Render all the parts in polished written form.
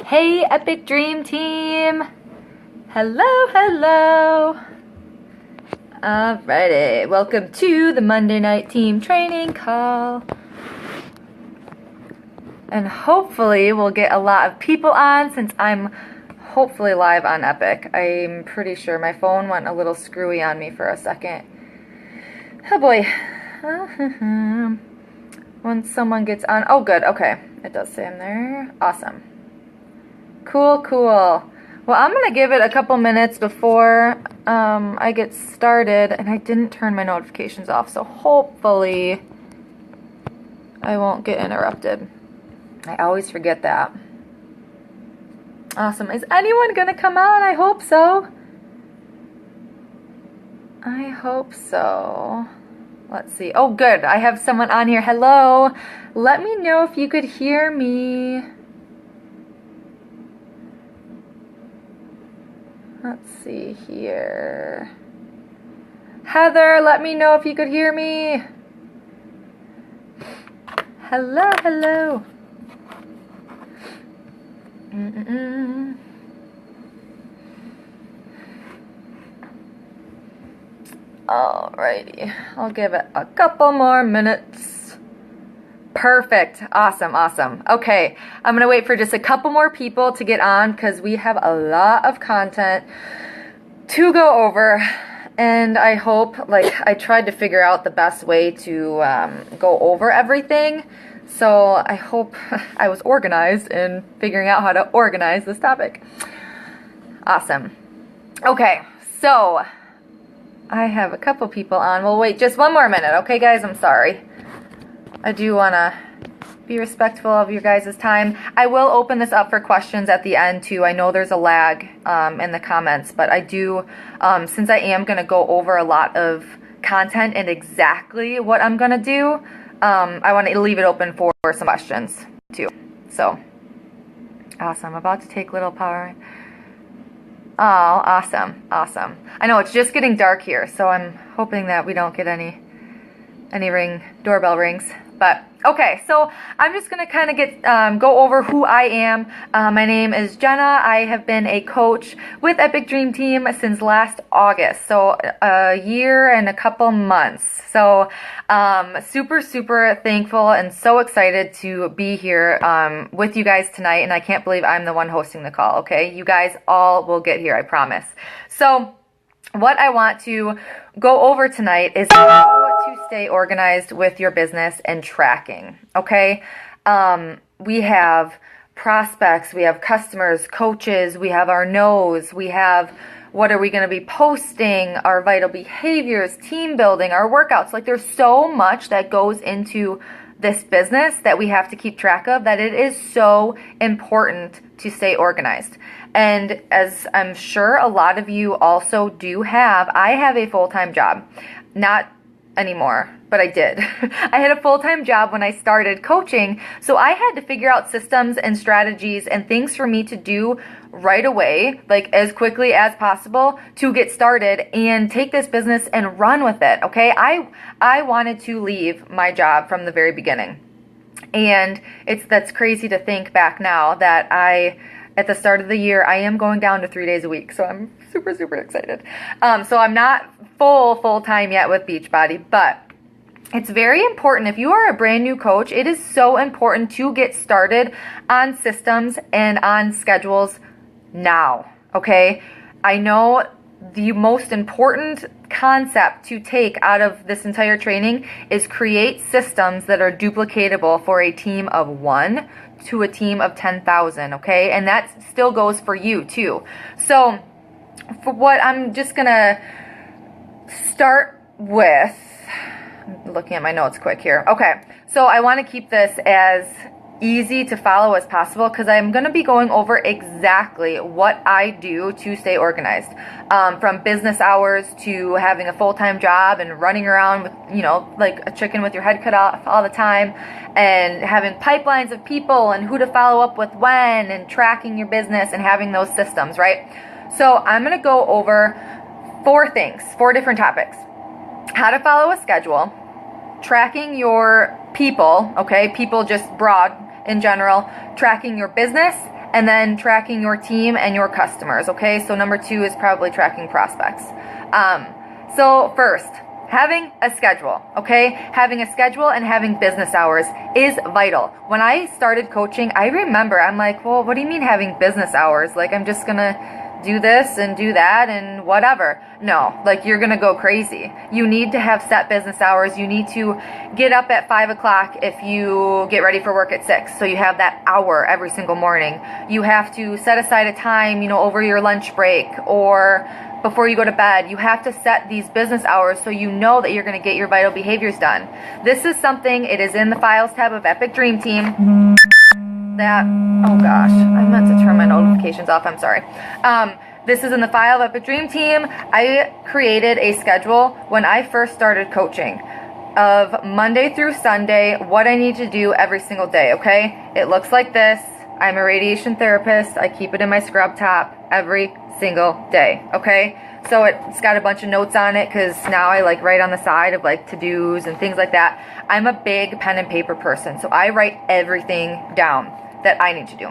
Hey, Epic Dream Team! Hello, hello! Alrighty, welcome to the Monday night team training call. And hopefully we'll get a lot of people on since I'm hopefully live on Epic. I'm pretty sure my phone went a little screwy on me for a second. Oh boy. Once someone gets on, oh good, okay. It does say I'm there. Awesome. Cool. Well, I'm going to give it a couple minutes before I get started, and I didn't turn my notifications off, so hopefully I won't get interrupted. I always forget that. Awesome. Is anyone going to come on? I hope so. Let's see. Oh, good. I have someone on here. Hello. Let me know if you could hear me. Let's see here. Heather, let me know if you could hear me. Hello. Alrighty, I'll give it a couple more minutes. Perfect. Awesome. Okay, I'm gonna wait for just a couple more people to get on because we have a lot of content to go over, and I hope, I tried to figure out the best way to go over everything, so I hope I was organized in figuring out how to organize this topic. Awesome. Okay, so I have a couple people on. We'll wait just one more minute, okay guys? I'm sorry. I do want to be respectful of your guys' time. I will open this up for questions at the end too. I know there's a lag in the comments, but I do, since I am going to go over a lot of content and exactly what I'm going to do, I want to leave it open for some questions too. So, awesome. I'm about to take little power. Oh, awesome. I know it's just getting dark here, so I'm hoping that we don't get any doorbell rings. But okay, so I'm just gonna kind of go over who I am. My name is Jenna. I have been a coach with Epic Dream Team since last August, so a year and a couple months. So super thankful and so excited to be here with you guys tonight. And I can't believe I'm the one hosting the call. Okay, you guys all will get here, I promise. So what I want to go over tonight is how to stay organized with your business and tracking, okay? We have prospects, we have customers, coaches, we have our no's, we have what are we going to be posting, our vital behaviors, team building, our workouts. There's so much that goes into this business that we have to keep track of that it is so important to stay organized. And as I'm sure a lot of you also do have, I have a full-time job. Not anymore, but I did. I had a full-time job when I started coaching, so I had to figure out systems and strategies and things for me to do right away, as quickly as possible to get started and take this business and run with it, okay? I wanted to leave my job from the very beginning. And that's crazy to think back now that at the start of the year, I am going down to 3 days a week, so I'm super excited. So I'm not full-time yet with Beachbody, but it's very important. If you are a brand new coach, it is so important to get started on systems and on schedules now, okay? I know the most important concept to take out of this entire training is create systems that are duplicatable for a team of 1 to a team of 10,000, okay? And that still goes for you too. So for what I'm just gonna start with, I'm looking at my notes quick here. Okay, so I want to keep this as easy to follow as possible because I'm going to be going over exactly what I do to stay organized, from business hours to having a full-time job and running around with, like a chicken with your head cut off all the time, and having pipelines of people and who to follow up with when, and tracking your business and having those systems, right? So I'm going to go over 4 different topics: how to follow a schedule, tracking your people, okay, people just broad in general, tracking your business, and then tracking your team and your customers, okay? So number 2 is probably tracking prospects. So first, having a schedule, okay? Having a schedule and having business hours is vital. When I started coaching, I remember, I'm like, well, what do you mean having business hours? Like, I'm just gonna do this and do that and whatever. No, like, you're gonna go crazy. You need to have set business hours. You need to get up at 5 o'clock if you get ready for work at 6. So you have that hour every single morning. You have to set aside a time, you know, over your lunch break or before you go to bed. You have to set these business hours so you know that you're going to get your vital behaviors done. This is something, it is in the files tab of Epic Dream Team that, oh gosh, I meant to turn my notifications off, I'm sorry. This is in the file of Epic Dream Team. I created a schedule when I first started coaching of Monday through Sunday, what I need to do every single day, okay? It looks like this. I'm a radiation therapist. I keep it in my scrub top every single day, okay? So it's got a bunch of notes on it because now I like write on the side of like to-dos and things like that. I'm a big pen and paper person, so I write everything down that I need to do.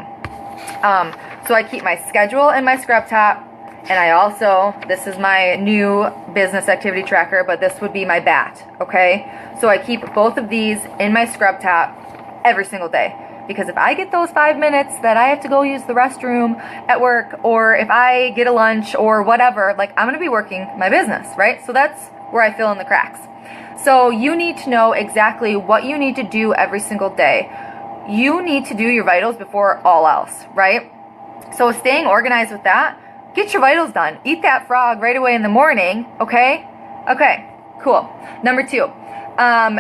So I keep my schedule in my scrub top, and I also, this is my new business activity tracker, but this would be my BAT, okay? So I keep both of these in my scrub top every single day. Because if I get those 5 minutes that I have to go use the restroom at work, or if I get a lunch or whatever, like, I'm going to be working my business, right? So that's where I fill in the cracks. So you need to know exactly what you need to do every single day. You need to do your vitals before all else, right? So staying organized with that, get your vitals done. Eat that frog right away in the morning, okay? Okay, cool. Number 2.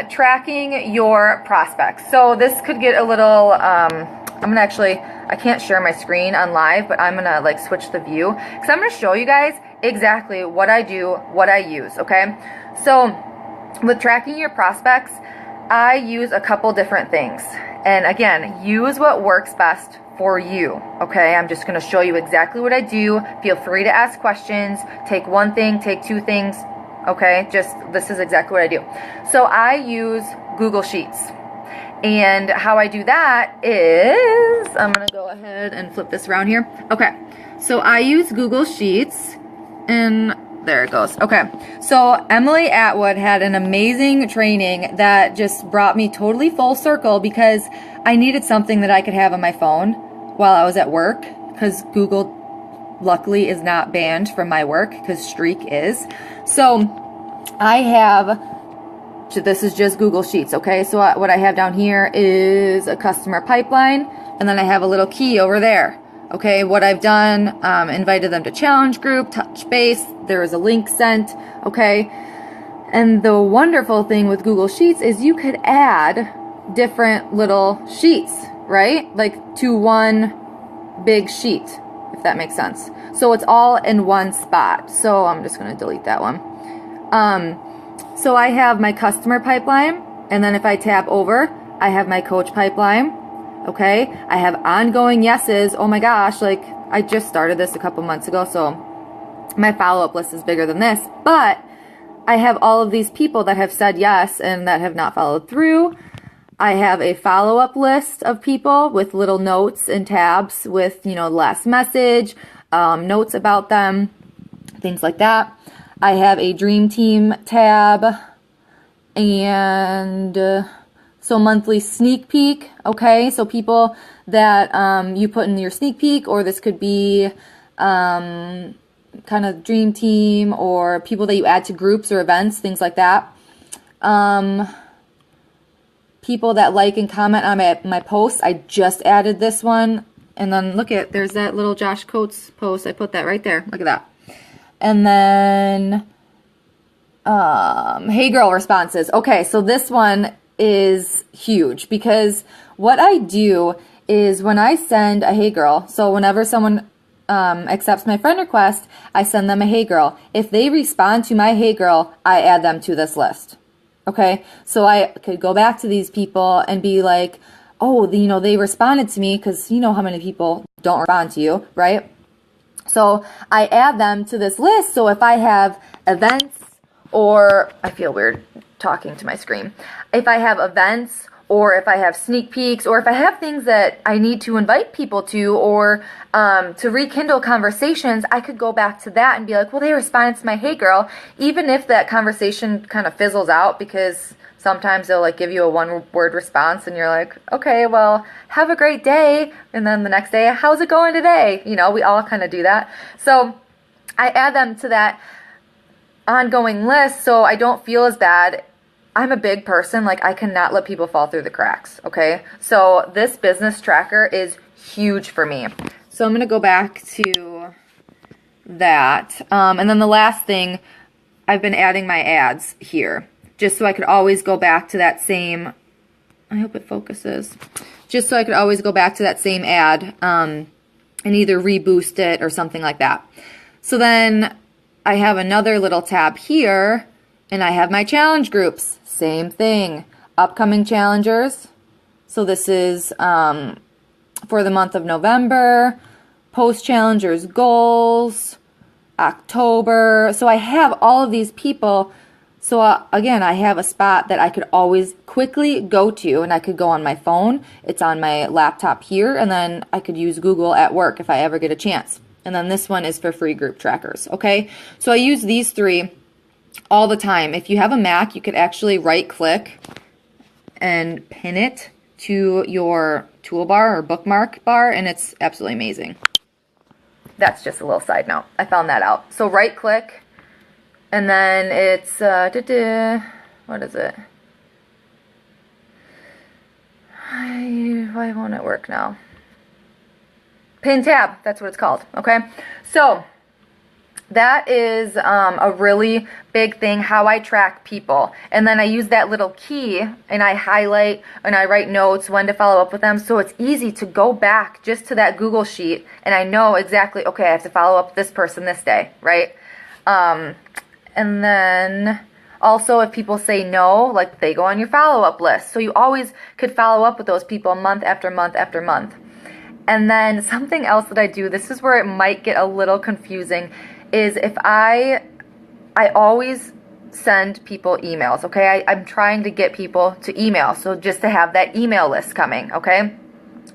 Tracking your prospects. So this could get a little, I can't share my screen on live, but I'm gonna like switch the view because I'm gonna show you guys exactly what I do, what I use, okay? So with tracking your prospects, I use a couple different things. And again, use what works best for you, okay? I'm just gonna show you exactly what I do. Feel free to ask questions. Take one thing, take 2 things. Okay, just this is exactly what I do. So I use Google Sheets. And how I do that is, I'm going to go ahead and flip this around here. Okay, so I use Google Sheets, and there it goes. Okay, so Emily Atwood had an amazing training that just brought me totally full circle because I needed something that I could have on my phone while I was at work, because Google luckily is not banned from my work because Streak is. So I have, this is just Google Sheets, okay? So what I have down here is a customer pipeline, and then I have a little key over there. Okay, what I've done, invited them to challenge group, touch base, there is a link sent, okay? And the wonderful thing with Google Sheets is you could add different little sheets, right? Like to one big sheet, if that makes sense. So it's all in one spot. So I'm just gonna delete that one. So I have my customer pipeline, and then if I tab over, I have my coach pipeline. Okay, I have ongoing yeses. Oh my gosh, like I just started this a couple months ago, so my follow-up list is bigger than this, but I have all of these people that have said yes and that have not followed through. I have a follow-up list of people with little notes and tabs with, you know, last message, notes about them, things like that. I have a dream team tab, and so monthly sneak peek, okay? So people that you put in your sneak peek, or this could be kind of dream team, or people that you add to groups or events, things like that. People that like and comment on my posts. I just added this one. And then look at, there's that little Josh Coates post. I put that right there. Look at that. And then, hey girl responses. Okay, so this one is huge because what I do is when I send a hey girl, so whenever someone accepts my friend request, I send them a hey girl. If they respond to my hey girl, I add them to this list. Okay, so I could go back to these people and be like, oh, you know, they responded to me, because you know how many people don't respond to you, right? So I add them to this list. So if I have events, or I feel weird talking to my screen. If I have events or if I have sneak peeks, or if I have things that I need to invite people to, or to rekindle conversations, I could go back to that and be like, well, they responded to my hey girl, even if that conversation kind of fizzles out, because sometimes they'll like give you a one-word response and you're like, okay, well, have a great day. And then the next day, how's it going today? You know, we all kind of do that. So I add them to that ongoing list so I don't feel as bad. I'm a big person, like I cannot let people fall through the cracks, okay? So this business tracker is huge for me. So I'm going to go back to that. And then the last thing, I've been adding my ads here, just so I could always go back to that same, I hope it focuses, just so I could always go back to that same ad and either reboost it or something like that. So then I have another little tab here, and I have my challenge groups. Same thing. Upcoming challengers. So this is for the month of November. Post challengers goals. October. So I have all of these people. So again, I have a spot that I could always quickly go to, and I could go on my phone. It's on my laptop here, and then I could use Google at work if I ever get a chance. And then this one is for free group trackers, okay? So I use these three all the time. If you have a Mac, you could actually right-click and pin it to your toolbar or bookmark bar, and it's absolutely amazing. That's just a little side note. I found that out. So right-click, and then it's, what is it? Why won't it work now? Pin tab, that's what it's called, okay? So that is a really big thing, how I track people. And then I use that little key and I highlight and I write notes when to follow up with them. So it's easy to go back just to that Google sheet and I know exactly, okay, I have to follow up with this person this day, right? And then also if people say no, like they go on your follow-up list. So you always could follow up with those people month after month after month. And then something else that I do, this is where it might get a little confusing, is if I always send people emails, okay? I'm trying to get people to email, so just to have that email list coming, okay?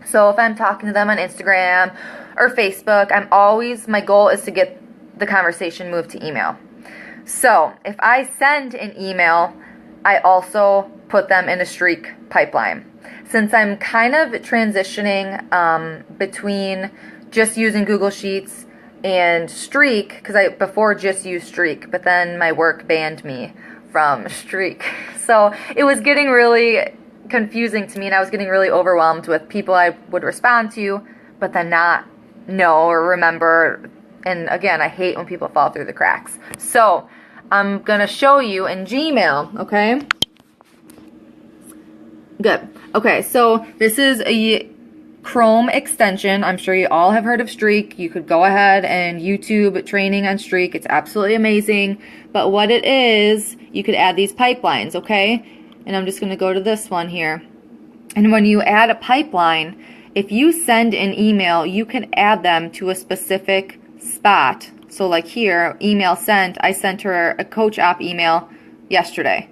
So if I'm talking to them on Instagram or Facebook, my goal is to get the conversation moved to email. So if I send an email, I also put them in a Streak pipeline. Since I'm kind of transitioning between just using Google Sheets and Streak, because I before just used Streak, but then my work banned me from Streak. So it was getting really confusing to me, and I was getting really overwhelmed with people I would respond to, but then not know or remember. And again, I hate when people fall through the cracks. So I'm going to show you in Gmail, okay? Good. Okay, so this is a Chrome extension. I'm sure you all have heard of Streak. You could go ahead and YouTube training on Streak. It's absolutely amazing. But what it is, you could add these pipelines, okay? And I'm just going to go to this one here. And when you add a pipeline, if you send an email, you can add them to a specific spot. So like here, email sent, I sent her a coach op email yesterday.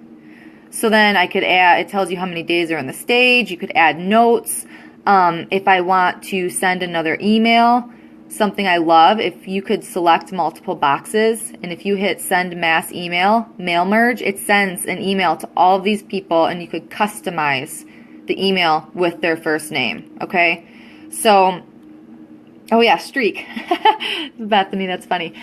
So then I could add, it tells you how many days are in the stage. You could add notes. If I want to send another email, something I love, if you could select multiple boxes, and if you hit send mass email, mail merge, it sends an email to all of these people, and you could customize the email with their first name, okay? So, oh yeah, Streak. Bethany, that's funny.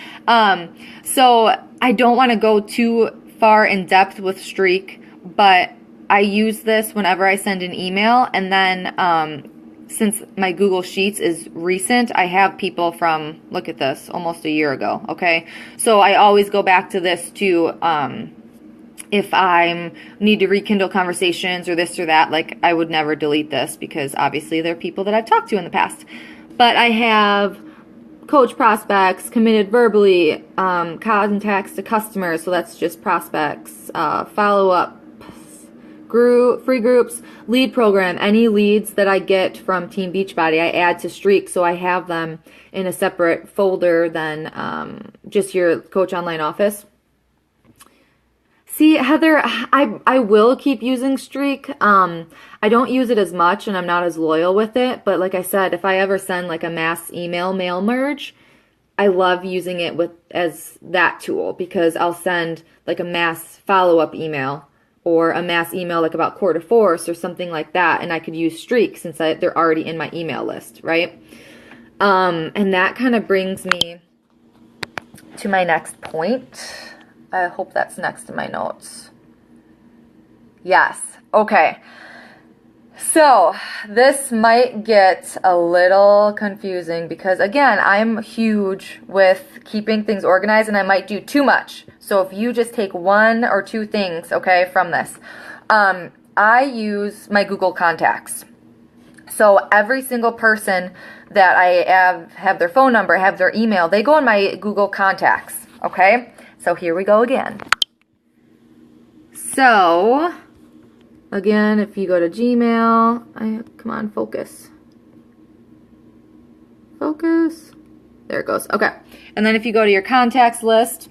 So I don't want to go too far in depth with Streak, but I use this whenever I send an email, and then since my Google Sheets is recent, I have people from, look at this, almost a year ago, okay? So I always go back to this too, if I need to rekindle conversations or this or that. Like, I would never delete this because obviously they're people that I've talked to in the past. But I have coach prospects, committed verbally, contacts to customers, so that's just prospects, follow-up, free groups, lead program. Any leads that I get from Team Beachbody, I add to Streak, so I have them in a separate folder than just your Coach Online Office. See, Heather, I will keep using Streak. I don't use it as much and I'm not as loyal with it, but like I said, if I ever send like a mass email mail merge, I love using it as that tool because I'll send like a mass follow-up email or a mass email like about Core de Force or something like that, and I could use Streak since they're already in my email list, right? And that kind of brings me to my next point. I hope that's next to my notes. Yes. Okay. So this might get a little confusing because, again, I'm huge with keeping things organized and I might do too much. So if you just take one or two things, okay, from this. I use my Google Contacts. So every single person that I have their phone number, have their email, they go in my Google Contacts, okay? So here we go again. So, again, if you go to Gmail, come on, focus. Focus. There it goes. Okay. And then if you go to your contacts list,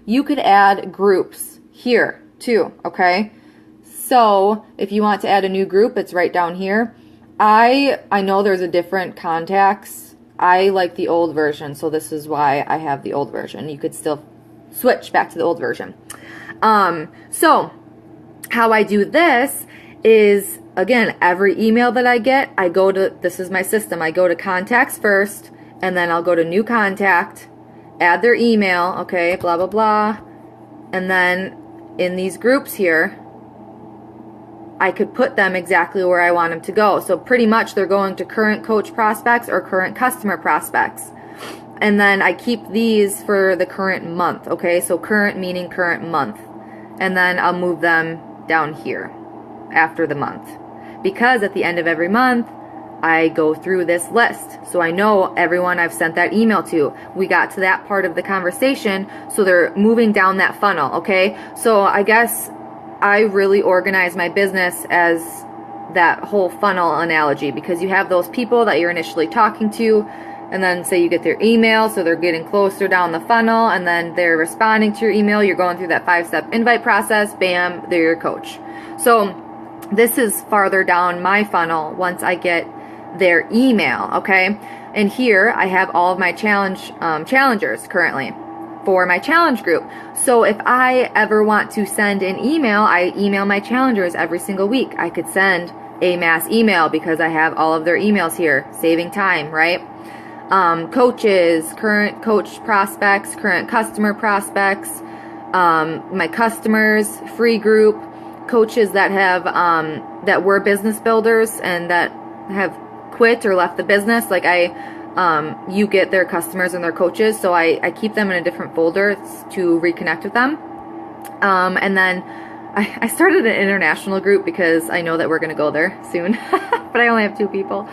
you could add groups here too, okay? So if you want to add a new group, it's right down here. I know there's a different contacts. I like the old version, so this is why I have the old version. You could still switch back to the old version. So how I do this is, again, every email that I get, I go to, this is my system, I go to contacts first, and then I'll go to new contact, add their email, okay, blah, blah, blah, and then in these groups here, I could put them exactly where I want them to go. So pretty much they're going to current coach prospects or current customer prospects. And then I keep these for the current month, okay? So current meaning current month. And then I'll move them down here after the month. Because at the end of every month, I go through this list. So I know everyone I've sent that email to. We got to that part of the conversation, so they're moving down that funnel, okay? So I guess I really organize my business as that whole funnel analogy, because you have those people that you're initially talking to, and then say you get their email, so they're getting closer down the funnel, and then they're responding to your email, you're going through that 5-step invite process, bam, they're your coach. So this is farther down my funnel once I get their email, okay? And here I have all of my challengers currently for my challenge group. So if I ever want to send an email, I email my challengers every single week. I could send a mass email because I have all of their emails here, saving time, right? Coaches, current coach prospects, current customer prospects, my customers, free group, coaches that have that were business builders and that have quit or left the business. Like you get their customers and their coaches, so I keep them in a different folder to reconnect with them. And then I started an international group because I know that we're going to go there soon, but I only have 2 people.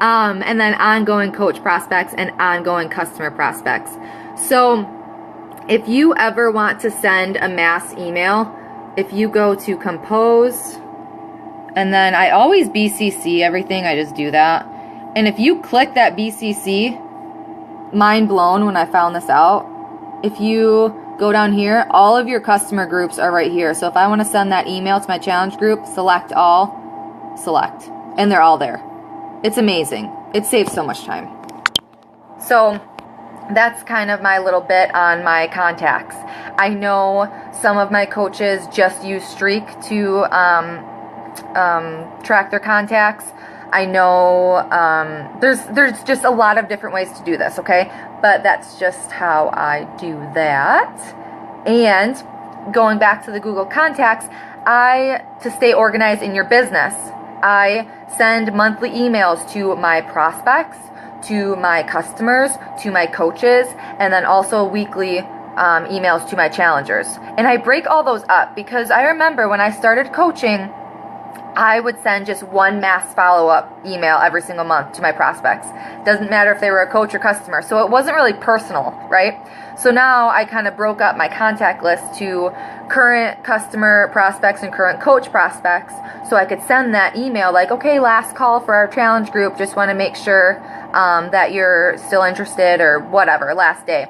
And then ongoing coach prospects and ongoing customer prospects. So if you ever want to send a mass email, if you go to compose, and then I always BCC everything, I just do that. And if you click that BCC, mind blown when I found this out, if you go down here, all of your customer groups are right here. So if I want to send that email to my challenge group, select all, select, and they're all there. It's amazing. It saves so much time. So that's kind of my little bit on my contacts. I know some of my coaches just use Streak to track their contacts. I know there's just a lot of different ways to do this, okay? But that's just how I do that. And going back to the Google Contacts, to stay organized in your business, I send monthly emails to my prospects, to my customers, to my coaches, and then also weekly emails to my challengers. And I break all those up because I remember when I started coaching, I would send just one mass follow-up email every single month to my prospects. Doesn't matter if they were a coach or customer. So it wasn't really personal, right? So now I kind of broke up my contact list to current customer prospects and current coach prospects, so I could send that email like, okay, last call for our challenge group. Just want to make sure that you're still interested or whatever, last day.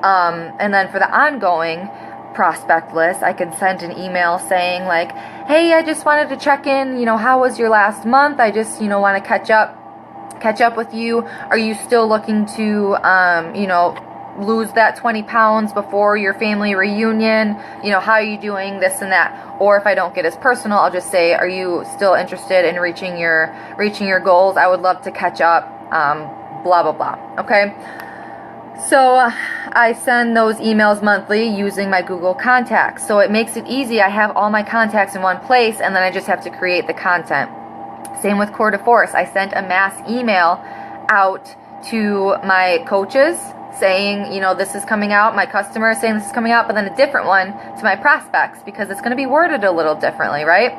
And then for the ongoing, prospect list. I can send an email saying like, hey, I just wanted to check in, how was your last month? I just, want to catch up with you. Are you still looking to, lose that 20 pounds before your family reunion? How are you doing, this and that? Or if I don't get as personal, I'll just say, are you still interested in reaching your goals? I would love to catch up, blah, blah, blah. Okay. So I send those emails monthly using my Google Contacts. So it makes it easy. I have all my contacts in one place, and then I just have to create the content. Same with Core de Force. I sent a mass email out to my coaches saying, this is coming out. My customer is saying this is coming out, but then a different one to my prospects because it's going to be worded a little differently, right?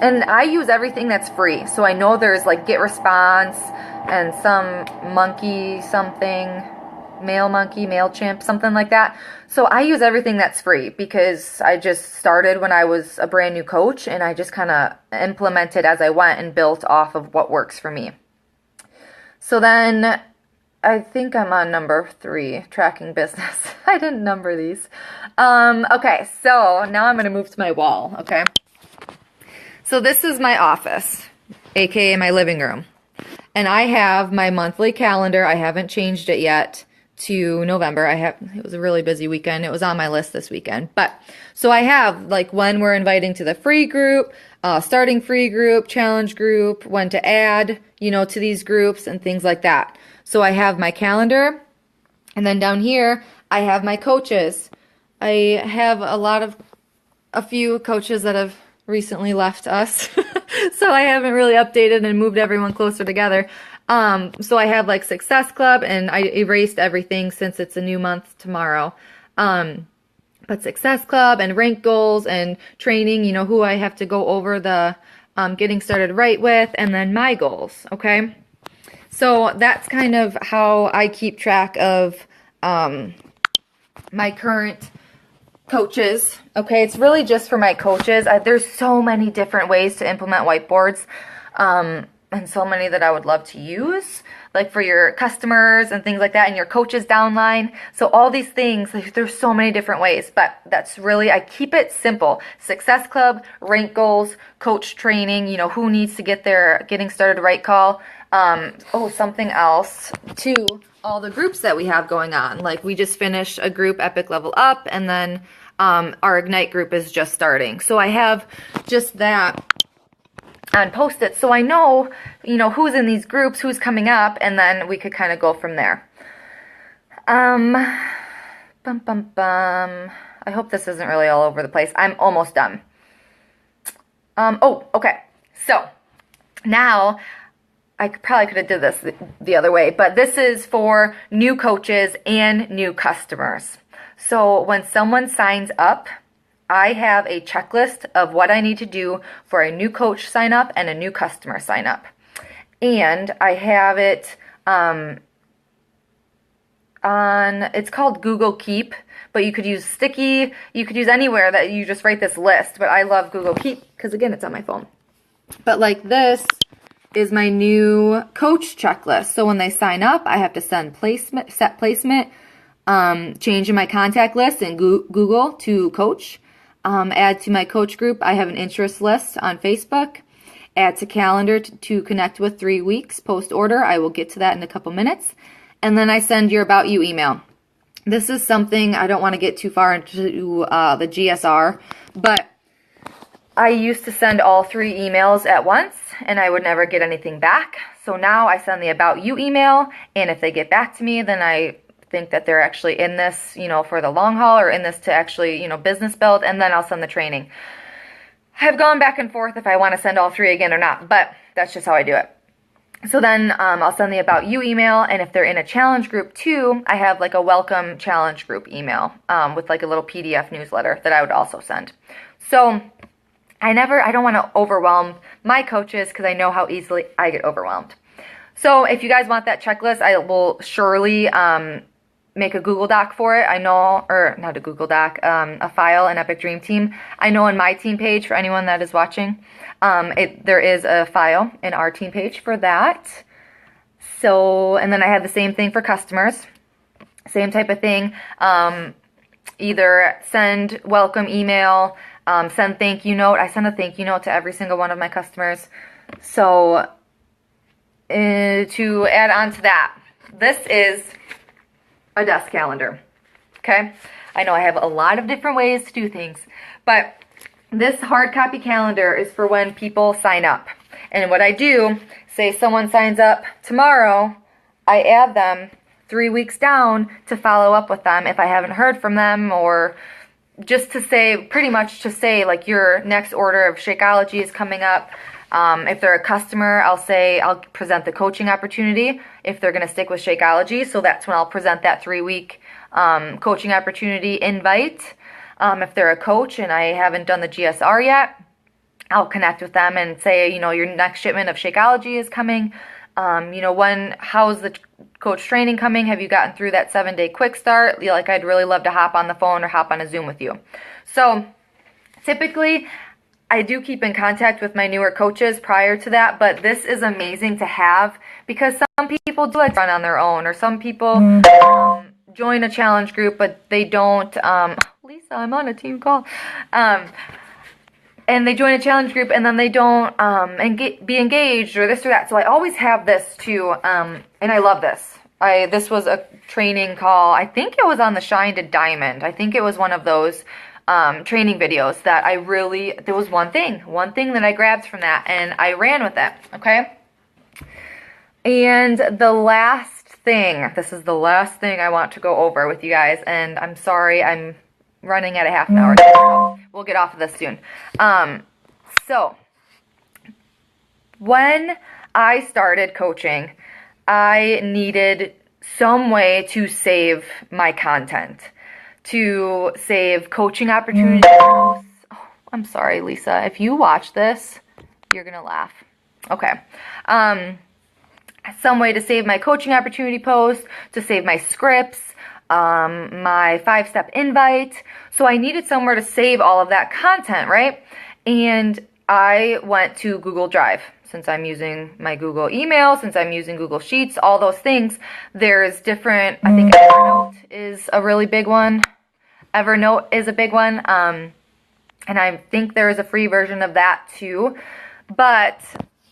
And I use everything that's free. So I know there's like GetResponse and some monkey something, MailChimp, something like that. So I use everything that's free because I just started when I was a brand new coach, and I just kind of implemented as I went and built off of what works for me. So then I think I'm on number 3, tracking business. I didn't number these. Okay, so now I'm going to move to my wall, okay? So this is my office, aka my living room. And I have my monthly calendar. I haven't changed it yet to November. It was a really busy weekend. It was on my list this weekend. But so I have like when we're inviting to the free group, starting free group, challenge group, when to add, to these groups and things like that. So I have my calendar, and then down here I have my coaches. I have a few coaches that have recently left us. So I haven't really updated and moved everyone closer together. So I have like Success Club, and I erased everything since it's a new month tomorrow. But Success Club and rank goals and training, who I have to go over the getting started right with, and then my goals, okay? So that's kind of how I keep track of my current coaches. Okay, it's really just for my coaches. There's so many different ways to implement whiteboards, and so many that I would love to use, like for your customers and things like that, and your coaches downline. So all these things, there's so many different ways, but that's really, I keep it simple. Success Club, rank goals, coach training, who needs to get their getting started right call. Something else too, all the groups that we have going on. Like we just finished a group, Epic Level Up, and then our Ignite group is just starting. So I have just that on Post-it, so I know, who's in these groups, who's coming up, and then we could kind of go from there. I hope this isn't really all over the place. I'm almost done. Okay. So now I probably could have did this the other way, but this is for new coaches and new customers. So when someone signs up, I have a checklist of what I need to do for a new coach sign up and a new customer sign up. And I have it it's called Google Keep, but you could use Sticky, you could use anywhere that you just write this list, but I love Google Keep because again, it's on my phone. But like this is my new coach checklist. So when they sign up, I have to set placement, change in my contact list in Google to coach, add to my coach group. I have an interest list on Facebook, add to calendar to connect with 3 weeks post order. I will get to that in a couple minutes. And then I send your About You email. This is something, I don't want to get too far into the GSR, but I used to send all 3 emails at once, and I would never get anything back. So now I send the About You email, and if they get back to me, then I think that they're actually in this, for the long haul, or in this to actually, business build, and then I'll send the training. I've gone back and forth if I want to send all 3 again or not, but that's just how I do it. So then I'll send the About You email, and if they're in a challenge group too, I have like a welcome challenge group email with like a little PDF newsletter that I would also send. So I don't want to overwhelm my coaches because I know how easily I get overwhelmed. So if you guys want that checklist, I will surely make a Google Doc for it. I know, or not a Google Doc, a file in Epic Dream Team. I know on my team page, for anyone that is watching, there is a file in our team page for that. So, and then I have the same thing for customers. Same type of thing. either send welcome email, send thank you note. I send a thank you note to every single one of my customers. So to add on to that, this is a desk calendar. Okay, I know I have a lot of different ways to do things, but this hard copy calendar is for when people sign up. And what I do, say someone signs up tomorrow, I add them 3 weeks down to follow up with them if I haven't heard from them, or just to say, pretty much to say, like, your next order of Shakeology is coming up. If they're a customer, I'll present the coaching opportunity if they're going to stick with Shakeology. So that's when I'll present that 3-week coaching opportunity invite. If they're a coach and I haven't done the GSR yet, I'll connect with them and say, your next shipment of Shakeology is coming. How's the coach training coming? Have you gotten through that 7-day quick start? Like, I'd really love to hop on the phone or hop on a Zoom with you. So typically, I do keep in contact with my newer coaches prior to that, but this is amazing to have because some people do like run on their own, or some people join a challenge group, but they don't. Lisa, I'm on a team call. And they join a challenge group and then they don't be engaged or this or that. So I always have this too, and I love this. This was a training call. I think it was on the Shine to Diamond. I think it was one of those training videos that there was one thing that I grabbed from that and I ran with it, okay? And the last thing, this is the last thing I want to go over with you guys, and I'm sorry, I'm running at a half an hour. So we'll get off of this soon. So when I started coaching, I needed some way to save my content, to save coaching opportunities. Oh, I'm sorry, Lisa. If you watch this, you're going to laugh. Okay. Some way to save my coaching opportunity posts, to save my scripts, my 5-step invite. So I needed somewhere to save all of that content, right? And I went to Google Drive. Since I'm using my Google email, since I'm using Google Sheets, all those things, there's different, I think Evernote is a really big one. Evernote is a big one. And I think there is a free version of that too. But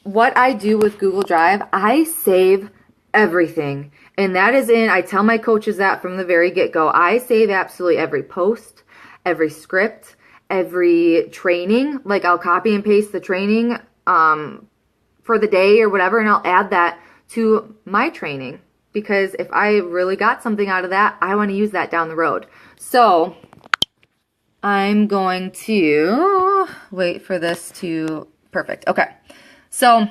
what I do with Google Drive, I save everything. And that is I tell my coaches that from the very get-go. I save absolutely every post, every script, every training. Like, I'll copy and paste the training for the day or whatever, and I'll add that to my training. Because if I really got something out of that, I want to use that down the road. So I'm going to wait for this to, perfect. Okay. So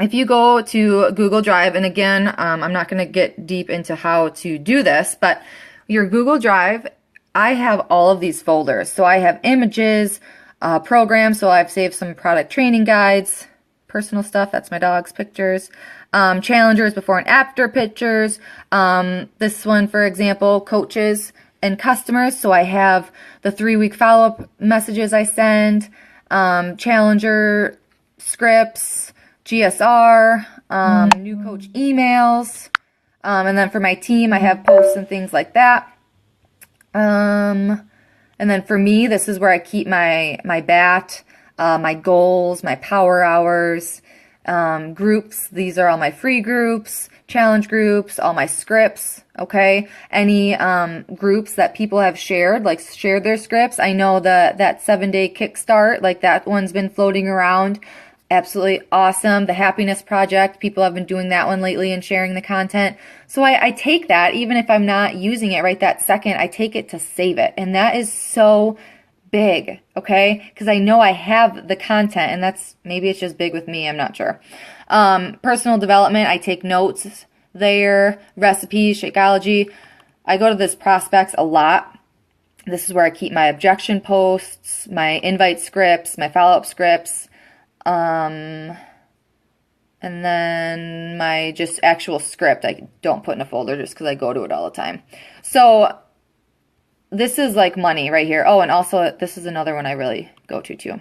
if you go to Google Drive, and again, I'm not going to get deep into how to do this, but your Google Drive, I have all of these folders. So I have images, programs, so I've saved some product training guides, personal stuff, that's my dog's pictures, challengers, before and after pictures, this one, for example, coaches and customers, so I have the 3-week follow-up messages I send, challenger scripts, GSR, new coach emails, and then for my team, I have posts and things like that. And then for me, this is where I keep my BAT, my goals, my power hours, groups. These are all my free groups, challenge groups, all my scripts, okay? Any groups that people have shared, like shared their scripts. I know that 7-day kickstart, like that one's been floating around. Absolutely awesome. The Happiness Project, people have been doing that one lately and sharing the content. So I take that, even if I'm not using it right that second, I take it to save it. And that is so big, okay? Because I know I have the content, and maybe it's just big with me, I'm not sure. Personal development, I take notes there. Recipes, Shakeology. I go to this prospects a lot. This is where I keep my objection posts, my invite scripts, my follow-up scripts, and then my just actual script I don't put in a folder just because I go to it all the time. So this is like money right here. Oh, and also this is another one I really go to too,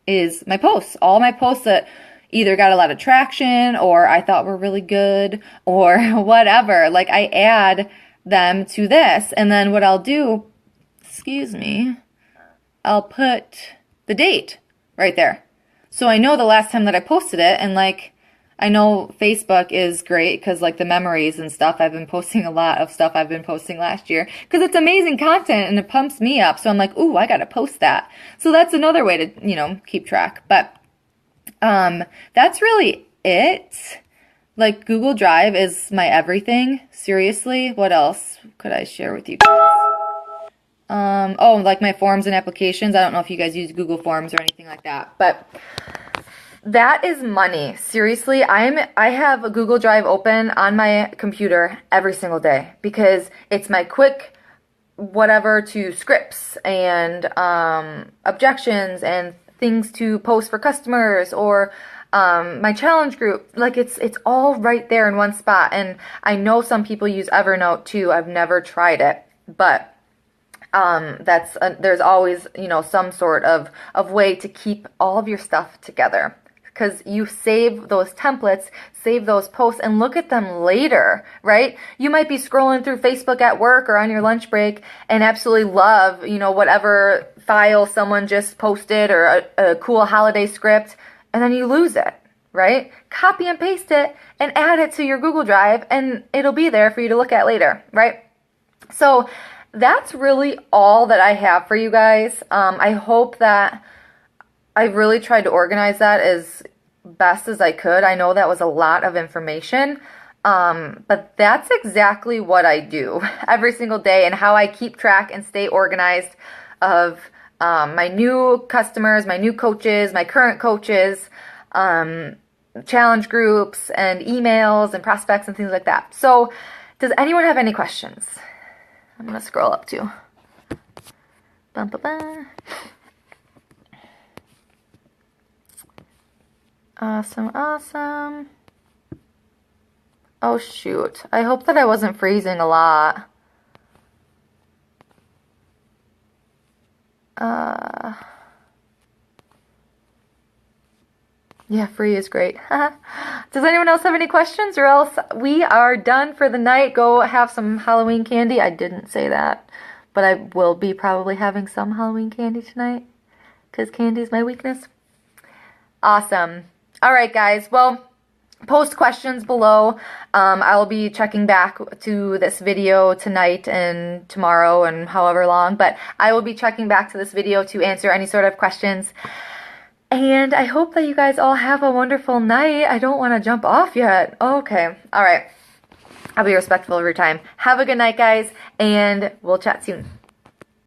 is my posts. All my posts that either got a lot of traction or I thought were really good or whatever. Like, I add them to this, and then what I'll do excuse me, I'll put the date right there. So I know the last time that I posted it, and like, I know Facebook is great because like the memories and stuff, I've been posting a lot of stuff I've been posting last year because it's amazing content and it pumps me up. So I'm like, ooh, I gotta post that. So that's another way to, you know, keep track. But that's really it. Like Google Drive is my everything. Seriously, what else could I share with you guys? Oh, like my forms and applications. I don't know if you guys use Google Forms or anything like that, but that is money. Seriously, I have a Google Drive open on my computer every single day because it's my quick whatever to scripts and objections and things to post for customers or my challenge group. Like it's all right there in one spot. And I know some people use Evernote too. I've never tried it, but there's always, you know, some sort of way to keep all of your stuff together. Because you save those templates, save those posts, and look at them later, right? You might be scrolling through Facebook at work or on your lunch break and absolutely love, you know, whatever file someone just posted or a cool holiday script, and then you lose it, right? Copy and paste it and add it to your Google Drive, and it'll be there for you to look at later, right? So that's really all that I have for you guys. I hope that I really tried to organize that as best as I could. I know that was a lot of information, but that's exactly what I do every single day and how I keep track and stay organized of my new customers, my new coaches, my current coaches, challenge groups and emails and prospects and things like that. So does anyone have any questions? I'm going to scroll up too. Bum, ba, ba. Awesome, awesome. Oh, shoot. I hope that I wasn't freezing a lot. Yeah, free is great. Does anyone else have any questions, or else we are done for the night? Go have some Halloween candy. I didn't say that, but I will be probably having some Halloween candy tonight because candy is my weakness. Awesome. All right, guys. Well, post questions below. I'll be checking back to this video tonight and tomorrow and however long, but I will be checking back to this video to answer any sort of questions. And I hope that you guys all have a wonderful night. I don't want to jump off yet. Okay. All right. I'll be respectful of your time. Have a good night, guys, and we'll chat soon.